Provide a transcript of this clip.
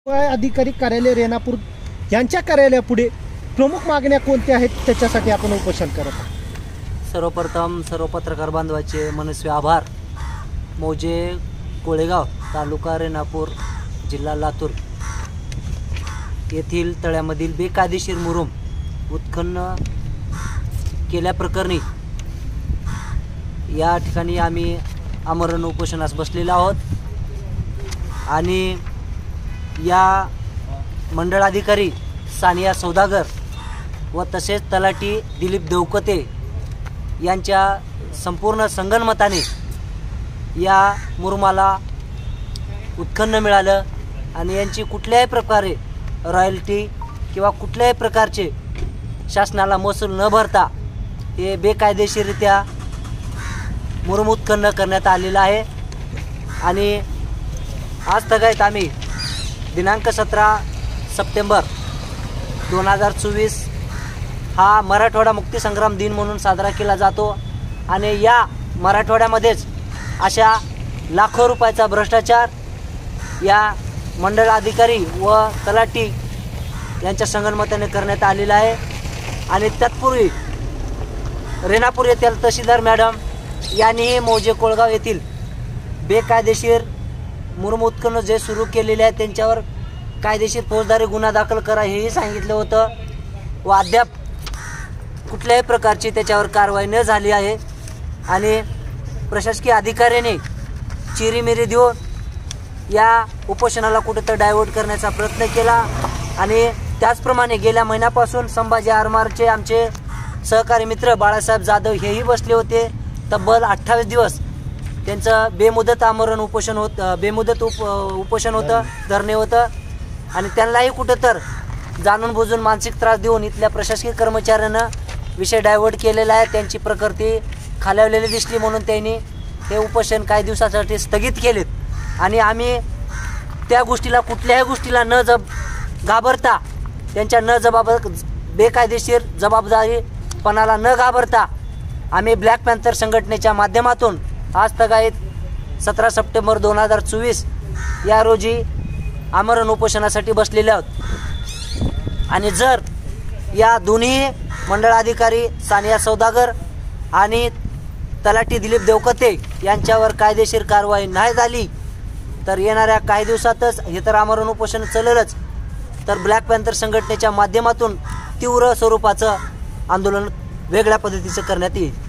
अधिकारी कार्यालय रेणापूर यांच्या कार्यालयापुढे प्रमुख मागण्या कोणत्या आहेत त्याच्यासाठी आपण उपोषण करत आहोत। सर्वप्रथम सर्व पत्रकार बांधवाचे मनस्वी आभार। मौजे कोळेगाव तालुका रेणापूर जिल्हा लातूर येथील तळ्यामधील बेकायदेशीर मुरुम उत्खनन केल्याप्रकरणी या ठिकाणी आम्ही आमरण उपोषणास बसलेलो आहोत आणि या मंडळाधिकारी सानिया सौदागर व तसेच तलाठी दिलीप देवकते यांच्या संपूर्ण संगनमताने या मुरुमाला उत्खनन मिळालं आणि यांची कुठल्याही प्रकारे रॉयल्टी किंवा कुठल्याही प्रकारचे शासनाला महसूल न भरता हे बेकायदेशीररित्या मुरुम उत्खनन करण्यात आलेलं आहे। आणि आज तगायत आम्ही दिनांक 17 सप्टेंबर 2024 हा मराठवाडा मुक्तीसंग्राम दिन म्हणून साजरा केला जातो आणि या मराठवाड्यामध्येच अशा लाखो रुपयाचा भ्रष्टाचार या मंडळ अधिकारी व तलाठी यांच्या संगनमताने करण्यात आलेला आहे। आणि तत्पूर्वी रेणापूर येथील तहसीलदार मॅडम यांनीही मौजे कोळगाव येथील बेकायदेशीर मुरुम उत्खनन जे सुरू केलेले आहे त्यांच्यावर कायदेशीर फौजदारी गुन्हा दाखल करा हेही सांगितलं होतं व अद्याप कुठल्याही प्रकारची त्याच्यावर कारवाई न झाली आहे। आणि प्रशासकीय अधिकाऱ्याने चिरीमिरी देऊन या उपोषणाला कुठेतरी डायव्हर्ट करण्याचा प्रयत्न केला। आणि त्याचप्रमाणे गेल्या महिन्यापासून संभाजी आरमारचे आमचे सहकारी मित्र बाळासाहेब जाधव हेही बसले होते। तब्बल 28 दिवस त्यांचं बेमुदत आमरण उपोषण उपोषण होतं, धरणे होतं आणि त्यांनाही कुठंतर जाणून बुजून मानसिक त्रास देऊन इथल्या प्रशासकीय कर्मचाऱ्यांना विषय डायव्हर्ट केलेला आहे। त्यांची प्रकृती खालावलेली दिसली म्हणून त्यांनी हे उपोषण काही दिवसासाठी स्थगित केलेत। आणि आम्ही त्या गोष्टीला कुठल्याही गोष्टीला घाबरता त्यांच्या बेकायदेशीर जबाबदारीपणाला न घाबरता आम्ही ब्लॅक पॅन्थर संघटनेच्या माध्यमातून आज तगायत 17 सप्टेंबर 2024 या रोजी आमरण उपोषणासाठी बसलेले आहोत। आणि जर या दोन्ही मंडळ अधिकारी सानिया सौदागर आणि तलाठी दिलीप देवकते यांच्यावर कायदेशीर कारवाई नाही झाली तर येणाऱ्या काही दिवसातच हे तर आमरण उपोषण चालेलच, तर ब्लॅक पॅन्थर संघटनेच्या माध्यमातून तीव्र स्वरूपाचं आंदोलन वेगळ्या पद्धतीचं करण्यात येईल।